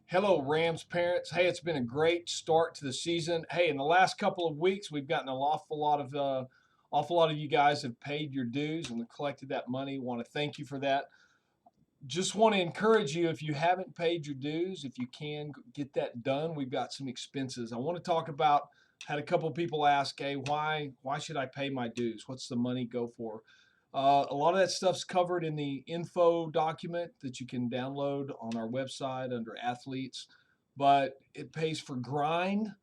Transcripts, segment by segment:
Hello, Rams parents. Hey, it's been a great start to the season. Hey, in the last couple of weeks, we've gotten an awful lot of you guys have paid your dues and collected that money. Want to thank you for that. Just want to encourage you, if you haven't paid your dues, if you can get that done. We've got some expenses. I want to talk about. Had a couple of people ask, "Hey, why should I pay my dues? What's the money go for?" A lot of that stuff's covered in the info document that you can download on our website under athletes, but it pays for grind.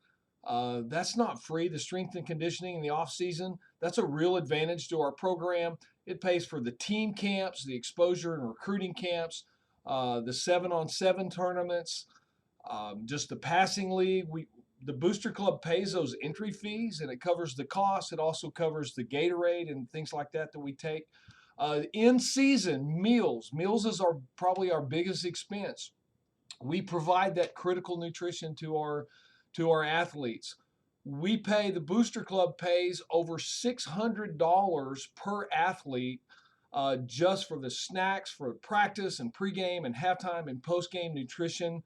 That's not free. The strength and conditioning in the off season, that's a real advantage to our program. It pays for the team camps, the exposure and recruiting camps, the 7-on-7 tournaments, just the passing league. The booster club pays those entry fees and it covers the cost. It also covers the Gatorade and things like that we take. In season meals is probably our biggest expense. We provide that critical nutrition to our athletes. The booster club pays over $600 per athlete, just for the snacks for practice and pregame and halftime and postgame nutrition.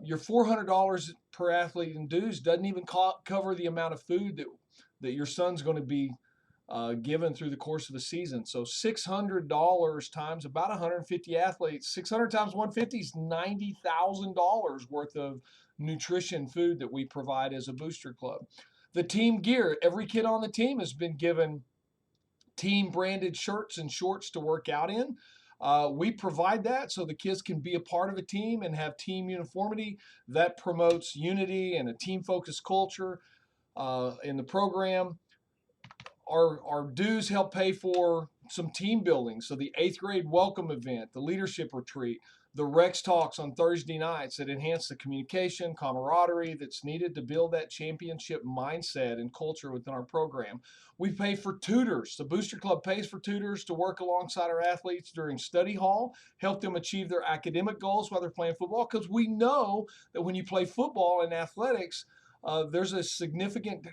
Your $400 per athlete in dues doesn't even cover the amount of food that your son's going to be given through the course of the season. So $600 times about 150 athletes, 600 times 150 is $90,000 worth of nutrition food that we provide as a booster club. The team gear, every kid on the team has been given team branded shirts and shorts to work out in. We provide that so the kids can be a part of a team and have team uniformity. That promotes unity and a team focused culture in the program. Our dues help pay for some team building. So the eighth grade welcome event, the leadership retreat, the Rex talks on Thursday nights that enhance the communication, camaraderie that's needed to build that championship mindset and culture within our program. We pay for tutors. The Booster Club pays for tutors to work alongside our athletes during study hall, help them achieve their academic goals while they're playing football. Because we know that when you play football and athletics, there's a significant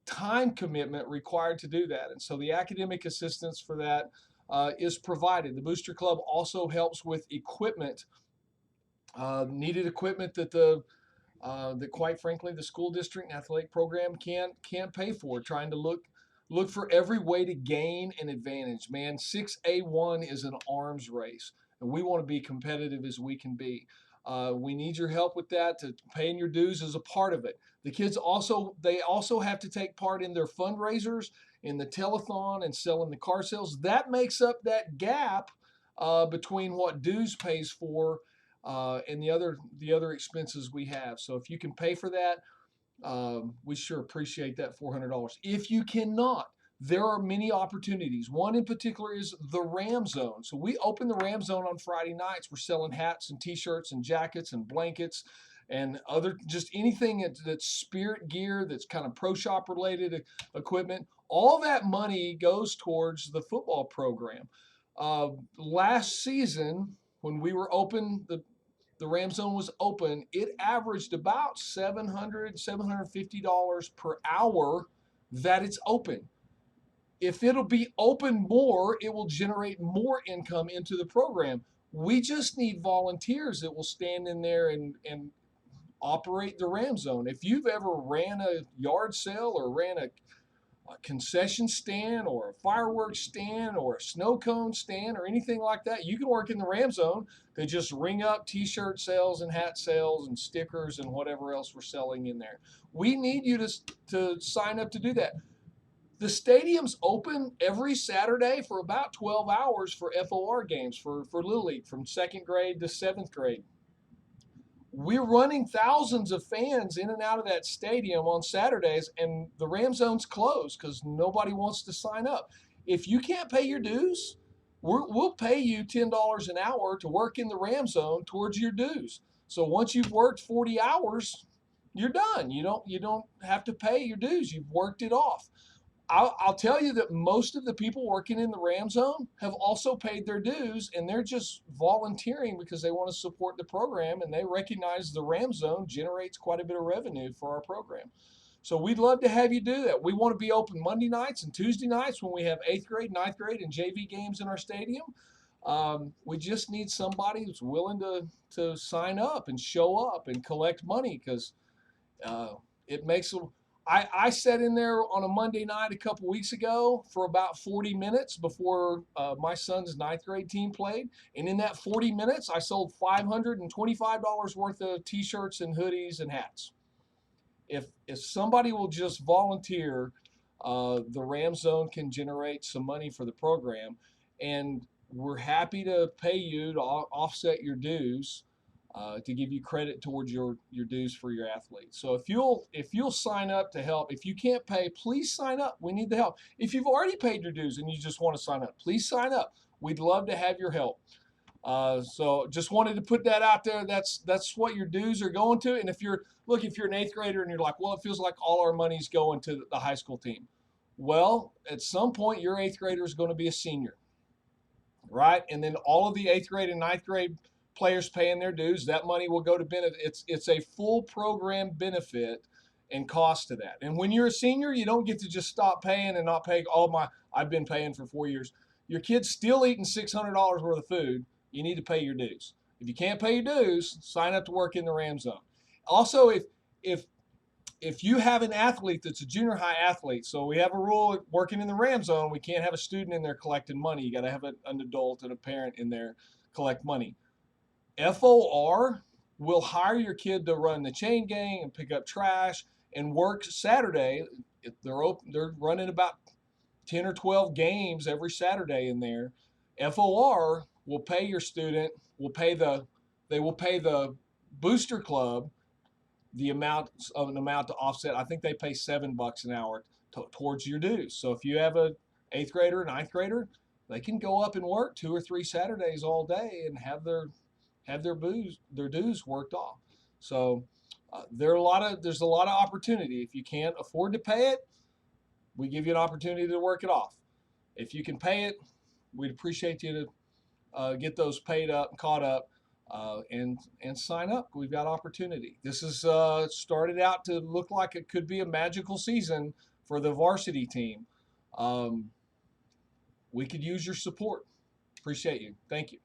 time commitment required to do that. And so the academic assistance for that is provided. The Booster Club also helps with equipment, needed equipment that quite frankly the school district and athletic program can't pay for. Trying to look for every way to gain an advantage. Man, 6A1 is an arms race, and we want to be competitive as we can be. We need your help with that. To paying your dues is a part of it. The kids also have to take part in their fundraisers, in the telethon, and selling the car sales. That makes up that gap between what dues pays for and the other expenses we have. So if you can pay for that, we sure appreciate that $400. If you cannot, there are many opportunities. One in particular is the RamZone. So we open the RamZone on Friday nights. We're selling hats and T-shirts and jackets and blankets and other just anything that's spirit gear, that's kind of pro shop related equipment. All that money goes towards the football program. Last season, when we were open, the RamZone was open, it averaged about $750 per hour that it's open. If it'll be open more, it will generate more income into the program. We just need volunteers that will stand in there and operate the RamZone. If you've ever ran a yard sale or ran a concession stand or a fireworks stand or a snow cone stand or anything like that, you can work in the RamZone to just ring up T-shirt sales and hat sales and stickers and whatever else we're selling in there. We need you to sign up to do that. The stadium's open every Saturday for about 12 hours for FOR games for Little League from second grade to seventh grade. We're running thousands of fans in and out of that stadium on Saturdays, and the RamZone's closed because nobody wants to sign up. If you can't pay your dues, we'll pay you $10 an hour to work in the RamZone towards your dues. So once you've worked 40 hours, you're done. You don't have to pay your dues. You've worked it off. I'll tell you that most of the people working in the RamZone have also paid their dues, and they're just volunteering because they want to support the program, and they recognize the RamZone generates quite a bit of revenue for our program. So we'd love to have you do that. We want to be open Monday nights and Tuesday nights when we have eighth grade, ninth grade, and JV games in our stadium. We just need somebody who's willing to sign up and show up and collect money because uh, it makes them. I sat in there on a Monday night a couple weeks ago for about 40 minutes before my son's ninth grade team played. And in that 40 minutes, I sold $525 worth of t shirts and hoodies and hats. If somebody will just volunteer, the RamZone can generate some money for the program, and we're happy to pay you to offset your dues, to give you credit towards your dues for your athletes. So if you'll sign up to help, if you can't pay, please sign up. We need the help. If you've already paid your dues and you just want to sign up, please sign up. We'd love to have your help. So just wanted to put that out there. That's what your dues are going to. And if you're an eighth grader and you're like, well, it feels like all our money's going to the high school team. Well, at some point, your eighth grader is going to be a senior, right? And then all of the eighth grade and ninth grade players paying their dues, that money will go to benefit. It's a full program benefit and cost to that. And when you're a senior, you don't get to just stop paying and not pay all my. I've been paying for 4 years. Your kid's still eating $600 worth of food. You need to pay your dues. If you can't pay your dues, sign up to work in the RamZone. Also, if if you have an athlete that's a junior high athlete, so we have a rule working in the RamZone, we can't have a student in there collecting money. You got to have an adult and a parent in there collect money. FOR will hire your kid to run the chain gang and pick up trash and work Saturday. They're running about 10 or 12 games every Saturday in there. FOR will pay your student, they will pay the booster club an amount to offset. I think they pay $7 an hour towards your dues. So if you have a eighth grader, ninth grader, they can go up and work 2 or 3 Saturdays all day and have their dues worked off. So there's a lot of opportunity. If you can't afford to pay it, we give you an opportunity to work it off. If you can pay it, we'd appreciate you to get those paid up and caught up, and sign up. We've got opportunity. This is started out to look like it could be a magical season for the varsity team. We could use your support. Appreciate you. Thank you.